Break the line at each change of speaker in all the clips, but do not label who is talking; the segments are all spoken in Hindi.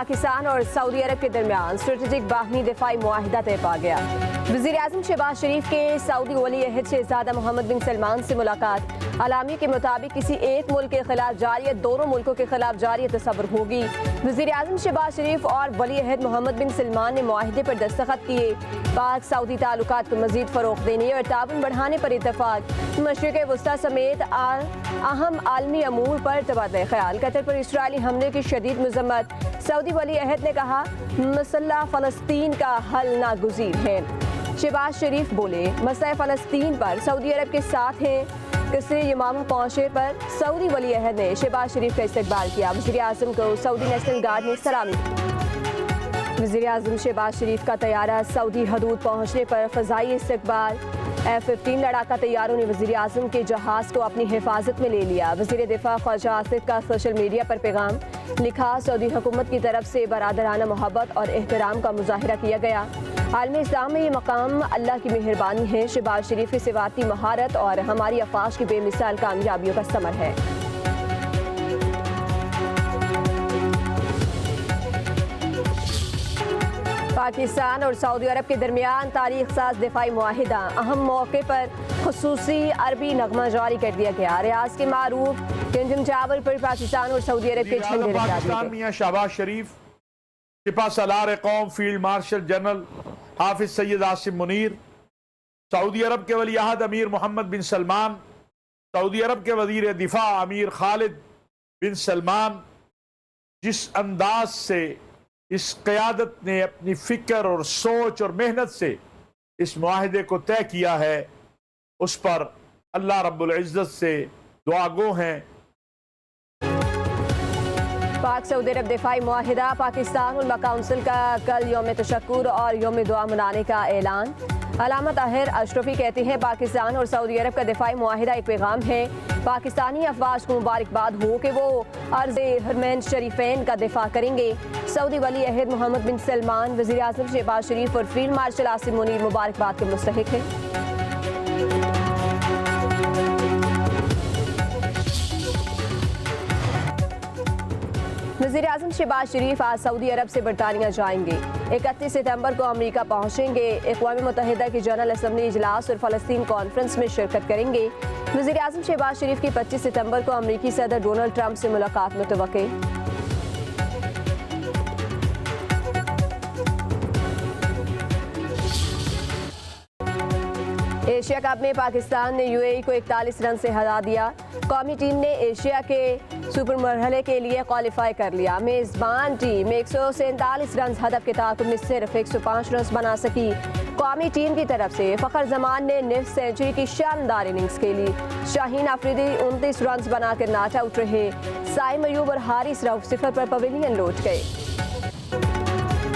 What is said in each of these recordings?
पाकिस्तान और सऊदी अरब के दरमियान स्ट्रेटेजिक बाहमी दिफाई मुआहिदा तय पा गया। वज़ीर-ए-आज़म शहबाज शरीफ के सऊदी वली अहद शहज़ादा मोहम्मद बिन सलमान से मुलाकात। अलामी के मुताबिक किसी एक मुल्क के खिलाफ जारियत दोनों मुल्कों के खिलाफ जारियत तसव्वुर होगी। वज़ीर-ए-आज़म शहबाज शरीफ और वली अहद मोहम्मद बिन सलमान ने मुआहिदे पर दस्तखत किए। पाक सऊदी ताल्लुकात को मज़ीद फ़रोग़ देने और ताउन बढ़ाने पर इत्तफ़ाक़। मशरिक़ वस्ता समेत अहम आलमी अमूर पर तबादला ख्याल। कतर पर इस्राइली हमले की शदीद मज़म्मत। सऊदी वली अहद ने कहा मसला फ़लस्तीन का हल नागुज़ीर है। शहबाज शरीफ बोले मसला फ़लस्तीन पर सऊदी अरब के साथ हैं। किसरे यमामा पहुंचे पर सऊदी वली अहद ने शहबाज शरीफ का इस्तकबाल किया। वज़ीर-ए-आज़म को सऊदी नेशनल गार्ड ने सलामी दी। वज़ीर-ए-आज़म शहबाज शरीफ का तैयारा सऊदी हदूद पहुंचने पर फ़ज़ाई इस्तकबाल। F-15 लड़ाका तैयारों ने वज़ीर-ए-आज़म के जहाज़ को अपनी हिफाजत में ले लिया। वज़ीर दिफा ख्वाजा आसिफ का सोशल मीडिया पर पैगाम लिखा, सऊदी हुकूमत की तरफ से बरादराना मोहब्बत और एहतराम का मुजाहिरा किया गया। आलमी इस्लाम में ये मकाम अल्लाह की मेहरबानी है। शहबाज शरीफ की सिवाती महारत और हमारी अफवाज की बेमिसाल कामयाबियों का समर है। पाकिस्तान और सऊदी अरब के दरमियान तारीख साज दिफाई मुआहिदा। अहम मौके पर खुसूसी अरबी नगमा जारी कर दिया गया। रियाज के मारूफ टिंडम टावर पर पाकिस्तान और सऊदी अरब के झंडे लहरा
मियां शहबाज शरीफ, सिपा सलार कौम फील्ड मार्शल जनरल हाफिज सैयद आसिम मुनीर, सऊदी अरब के वली अहद अमीर मोहम्मद बिन सलमान, सऊदी अरब के वजीर दिफा अमीर खालिद बिन सलमान, जिस अंदाज से इस क़यादत ने अपनी फ़िक्र और सोच और मेहनत से इस मुआहिदे को तय किया है, उस पर अल्लाह रब्बुल इज़्ज़त से दुआगो हैं।
पाक सऊदी अरब दिफाई मुआहिदा। पाकिस्तान उलमा काउंसिल का कल यौम तशक्कुर और यौम दुआ मनाने का ऐलान। अलामा ताहिर अशरफी कहते हैं पाकिस्तान और सऊदी अरब का दिफाई मुआहिदा एक पैगाम है। पाकिस्तानी अफवाज को मुबारकबाद हो कि वो अर्ज़ हरमैन शरीफैन का दिफा करेंगे। सऊदी वली अहद मोहम्मद बिन सलमान, वज़ीर-ए-आज़म शहबाज शरीफ और फील्ड मार्शल आसिम मुनीर मुबारकबाद के मुस्तहिक हैं। वज़ीर-ए-आज़म शहबाज शरीफ आज सऊदी अरब से बरतानिया जाएंगे। 31 सितंबर को अमेरिका पहुंचेंगे। अक़वाम मुत्तहिदा की जनरल असम्बली इजलास और फ़लस्तीन कॉन्फ्रेंस में शिरकत करेंगे। वज़ीर-ए-आज़म शहबाज शरीफ की 25 सितंबर को अमेरिकी सदर डोनाल्ड ट्रंप से मुलाकात मुतवक्के। एशिया कप में पाकिस्तान ने यूएई को 41 रन से हरा दिया। कौमी टीम ने एशिया के सुपर मरहले के लिए क्वालिफाई कर लिया। मेज़बान टीम 147 रन हदफ के ताक़ुब में सिर्फ 105 रन बना सकी। कौमी टीम की तरफ से फ़खर जमान ने निफ्स सेंचुरी की शानदार इनिंग्स खेली। शाहीन अफरीदी 29 रन बनाकर नॉट आउट रहे। साइम अयूब और हारिस रऊफ 0 पर पवेलियन लौट गए।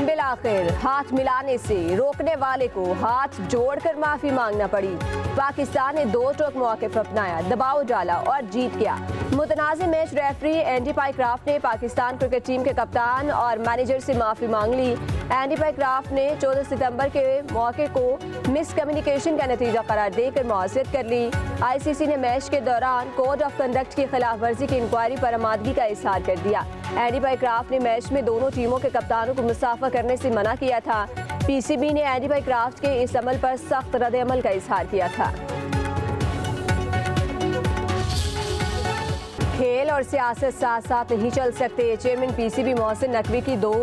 बिलाखिर हाथ मिलाने से रोकने वाले को हाथ जोड़कर माफी मांगना पड़ी। पाकिस्तान ने 2 टोक मौक़िफ़ अपनाया, दबाव डाला और जीत गया। मुतनाज़ मैच रेफरी एंडी पाइक्राफ्ट ने पाकिस्तान क्रिकेट टीम के कप्तान और मैनेजर से माफी मांग ली। एंडी पाइक्राफ्ट ने 14 सितंबर के मौके को मिस कम्युनिकेशन का नतीजा करार देकर मुआज़रत कर ली। ICC ने मैच के दौरान कोड ऑफ कंडक्ट की खिलाफ वर्जी की इंक्वायरी पर आमादगी का इज़हार कर दिया। एंडी पाइक्राफ्ट ने मैच में दोनों टीमों के कप्तानों को मुसाफा करने से मना किया था। PCB ने एंडी पाइक्राफ्ट के इस अमल पर सख्त रद्द-ए-अमल का इज़हार किया था। खेल और सियासत साथ साथ नहीं चल सकते। चेयरमैन PCB मोहसिन नकवी की 2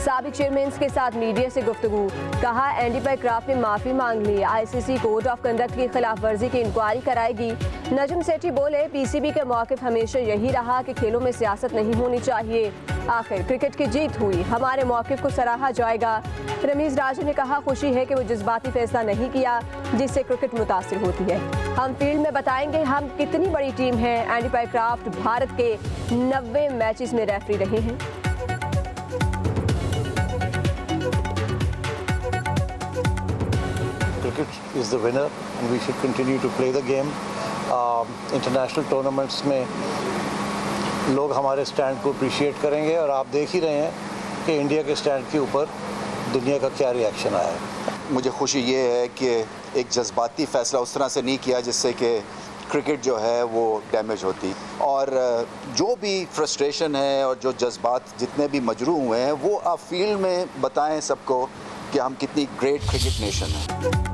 साबिक चेयरमैन के साथ मीडिया से गुफ्तगू। कहा एंडी पाइक्राफ्ट ने माफी मांग ली। ICC कोड ऑफ कंडक्ट की खिलाफ वर्जी की इंक्वायरी कराएगी। नजम सेठी बोले PCB का मौक़िफ़ हमेशा यही रहा कि खेलों में सियासत नहीं होनी चाहिए। आखिर क्रिकेट की जीत हुई, हमारे मौक़िफ़ को सराहा जाएगा। रमीज़ राजा ने कहा खुशी है कि वो जज्बाती फैसला नहीं किया जिससे क्रिकेट मुतासिर होती है। हम फील्ड में बताएंगे हम कितनी बड़ी टीम है। एंडी पाइक्राफ्ट भारत के 90 मैचेस में रेफरी रहे हैं।
Cricket is the winner and we should continue to play the game. International tournaments में लोग हमारे स्टैंड को अप्रिशिएट करेंगे और आप देख ही रहे हैं कि इंडिया के स्टैंड के ऊपर दुनिया का क्या रिएक्शन आया है।
मुझे खुशी ये है कि एक जज्बाती फ़ैसला उस तरह से नहीं किया जिससे कि क्रिकेट जो है वो डैमेज होती। और जो भी फ्रस्ट्रेशन है और जो जज्बात जितने भी मजरू हुए हैं वो आप फील्ड में बताएं सबको कि हम कितनी ग्रेट क्रिकेट नेशन हैं।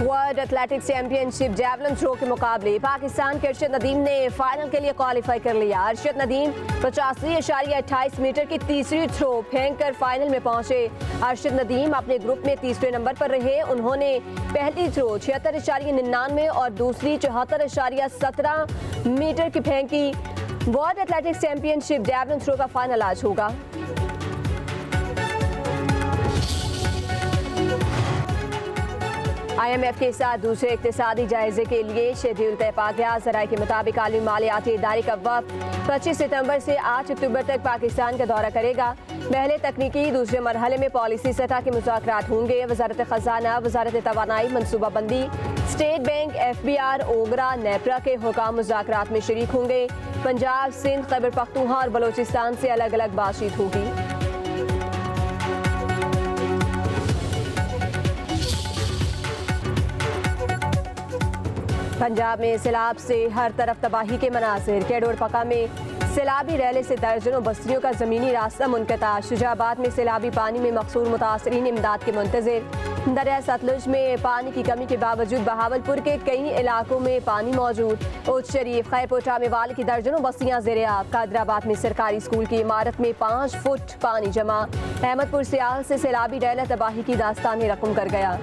World athletics championship javelin throw के मुकाबले पाकिस्तान के अरशद नदीम ने फाइनल के लिए क्वालिफाई कर लिया। अरशद नदीम 85.28 मीटर की तीसरी थ्रो फेंक कर फाइनल में पहुंचे। अरशद नदीम अपने ग्रुप में तीसरे नंबर पर रहे। उन्होंने पहली थ्रो 76.99 और दूसरी 74.17 मीटर की फेंकी। World athletics championship javelin throw का फाइनल आज होगा। IMF के साथ दूसरे इक्तिसादी जायजे के लिए शेड्यूल तय पा गया। ज़राए के मुताबिक आलमी मालियाती इदारे का वफ़द 25 सितंबर से 8 अक्टूबर तक पाकिस्तान का दौरा करेगा। पहले तकनीकी, दूसरे मरहले में पॉलिसी सतह के मुज़ाकरात होंगे। वज़ारत ख़ज़ाना, वज़ारत तवानाई, मनसूबाबंदी, स्टेट बैंक, FBR, ओगरा, नेपरा के हुकाम मुज़ाकरात में शरीक होंगे। पंजाब, सिंध, खैबर पख्तूनख्वा और बलोचिस्तान से अलग अलग बातचीत होगी। पंजाब में सैलाब से हर तरफ तबाही के मनासिर। केडोर पका में सैलाबी रैले से दर्जनों बस्तियों का ज़मीनी रास्ता मुनक़ता। शुजाबाद में सैलाबी पानी में मकसूर मुतासरीन इमदाद के मुंतज़िर। दरिया सतलुज में पानी की कमी के बावजूद बहावलपुर के कई इलाकों में पानी मौजूद। उच्च शरीफ, खैरपोटा में वाल की दर्जनों बस्तियाँ ज़ेरे आब। कादराबाद में सरकारी स्कूल की इमारत में 5 फुट पानी जमा। अहमदपुर सियाल से सैलाबी रैला तबाही की दास्तानी रकम कर गया।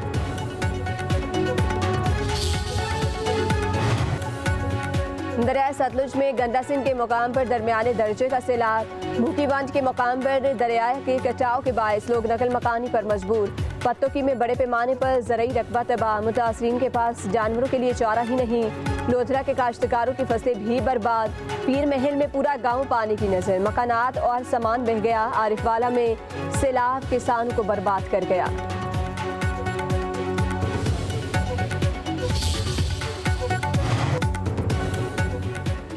दरिया सतलुज में गंदा सिंह के मुकाम पर दरमियाने दर्जे का सैलाब। भूखीबांध के मुकाम पर दरिया के कटाव के बायस लोग नकल मकानी पर मजबूर। पत्तोकी में बड़े पैमाने पर ज़रई रकबा तबाह। मुतासरीन के पास जानवरों के लिए चारा ही नहीं। लोधरा के काश्तकारों की फसलें भी बर्बाद। पीर महल में पूरा गांव पानी की नजर। मकानात और सामान बह गया। आरिफवाला में सैलाब किसानों को बर्बाद कर गया।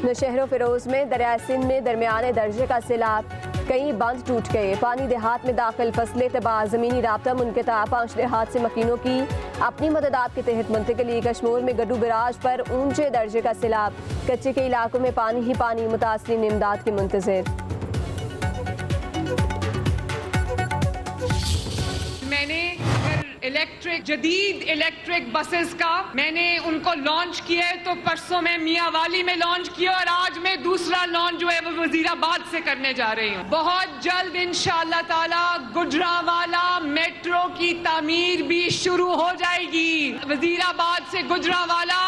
नौशहरों फिरोज में दरिया सिंध में दरमियाने दर्जे का सैलाब। कई बांध टूट गए। पानी देहात में दाखिल, फसलें तबाह, ज़मीनी राब्ता मुनक़ता। 5 देहात से मकीनों की अपनी मददात के तहत मुंतकिली। कश्मीर में गड्डू बिराज पर ऊंचे दर्जे का सैलाब। कच्चे के इलाकों में पानी ही पानी। मुतासरीन इमदाद के मुंतज़िर।
जदीद इलेक्ट्रिक बसेस का मैंने उनको लॉन्च किया है, तो परसों मैं मियावाली में लॉन्च किया और आज मैं दूसरा लॉन्च जो है वो वजीराबाद से करने जा रही हूँ। बहुत जल्द इंशाअल्लाह ताला गुजरावाला मेट्रो की तामीर भी शुरू हो जाएगी। वजीराबाद से गुजरावाला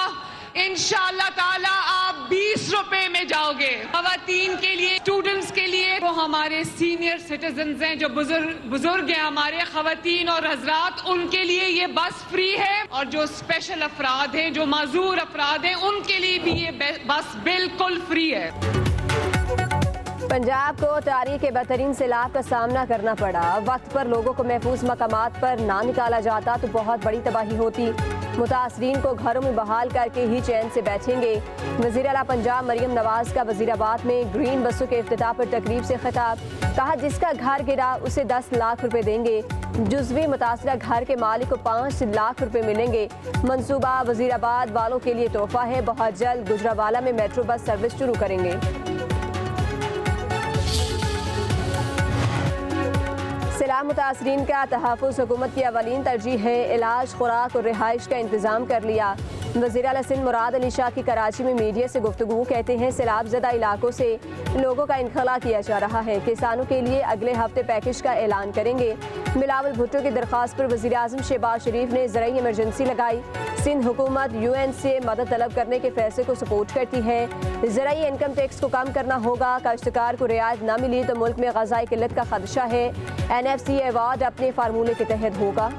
इंशाअल्लाह ताला आप 20 रुपए में जाओगे। खवातीन के लिए, स्टूडेंट्स के लिए, वो हमारे सीनियर सिटीजन्स हैं जो बुजुर्ग हैं हमारे, खवातीन और हजरात, उनके लिए ये बस फ्री है। और जो स्पेशल अफराद हैं, जो माजूर अफराद हैं, उनके लिए भी ये बस बिल्कुल फ्री है।
पंजाब को तारीख के बदतरीन सैलाब का सामना करना पड़ा। वक्त पर लोगों को महफूज मकामात पर ना निकाला जाता तो बहुत बड़ी तबाही होती। मुतासरीन को घरों में बहाल करके ही चैन से बैठेंगे। वज़ीर आला पंजाब मरियम नवाज का वज़ीराबाद में ग्रीन बसों के इफ्तिताह पर तकरीब से खिताब। कहा जिसका घर गिरा उसे 10 लाख रुपए देंगे। जुज़वी मुतासरा घर के मालिक को 5 लाख रुपए मिलेंगे। मंसूबा वज़ीराबाद वालों के लिए तोहफा है। बहुत जल्द गुजरावाला में मेट्रो बस सर्विस शुरू करेंगे। सैलाब मुतासरीन का तहफ़्फ़ुज़ हुकूमत की अवलीन तरजीह है। इलाज, खुराक और रिहाइश का इंतज़ाम कर लिया। वज़ीर आला सिंध मुराद अली शाह की कराची में मीडिया से गुफ्तगू। कहते हैं सैलाब ज़दा इलाकों से लोगों का इनखला किया जा रहा है। किसानों के लिए अगले हफ्ते पैकेज का ऐलान करेंगे। बिलावल भुट्टो की दरख्वास्त पर वज़ीर आज़म शहबाज शरीफ ने ज़रई इमरजेंसी लगाई। सिंध हुकूमत UN से मदद तलब करने के फैसले को सपोर्ट करती है। ज़रई इनकम टैक्स को कम करना होगा। काश्तकार को रियायत न मिली तो मुल्क में ग़ज़ाई किल्लत का खदशा है। NFC अवार्ड अपने फार्मूले के तहत होगा।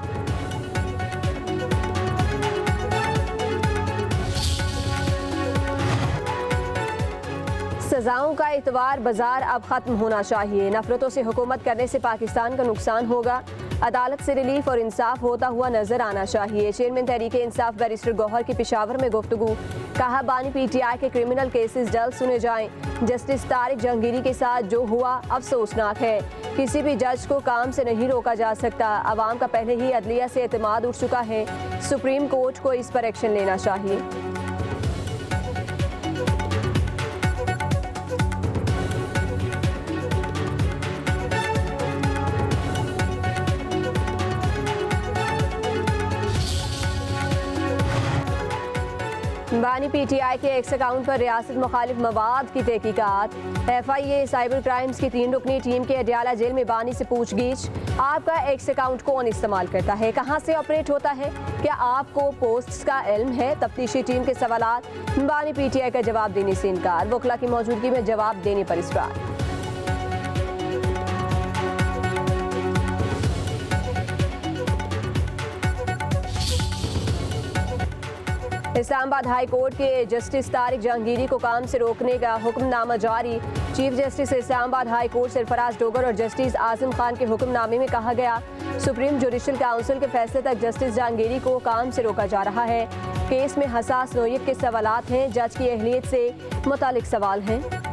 सजाओं का एतवार बाजार अब खत्म होना चाहिए। नफरतों से हुकूमत करने से पाकिस्तान का नुकसान होगा। अदालत से रिलीफ और इंसाफ होता हुआ नजर आना चाहिए। चेयरमैन तहरीक इंसाफ बैरिस्टर गौहर की पेशावर में गुफ्तगू। कहा बानी PTI के क्रिमिनल केसेस जल्द सुने जाएं। जस्टिस तारिक जहांगीरी के साथ जो हुआ अफसोसनाक है। किसी भी जज को काम से नहीं रोका जा सकता। अवाम का पहले ही अदलिया से एतमाद उठ चुका है। सुप्रीम कोर्ट को इस पर एक्शन लेना चाहिए। बानी PTI के एक्स अकाउंट पर रियासत मुखालिफ मवाद की तहकीकात। FIA साइबर क्राइम्स की 3 रुकनी टीम के अडयाला जेल में बानी से पूछगिछ। आपका एक्स अकाउंट कौन इस्तेमाल करता है, कहां से ऑपरेट होता है, क्या आपको पोस्ट्स का इल्म है? तफ्तीशी टीम के सवालात। बानी PTI का जवाब देने से इनकार। वकला की मौजूदगी में जवाब देने पर इसरार। इस्लामाबाद हाई कोर्ट के जस्टिस तारिक जहांगीरी को काम से रोकने का हुक्मनामा जारी। Chief justice Islamabad high court Sarfaraz Dogar और जस्टिस आजम खान के हुक्मनामे में कहा गया, सुप्रीम जुडिशल काउंसिल के फैसले तक जस्टिस जहांगीरी को काम से रोका जा रहा है। केस में हसास नोयत के सवालात हैं, जज की अहलियत से मुतालिक सवाल हैं।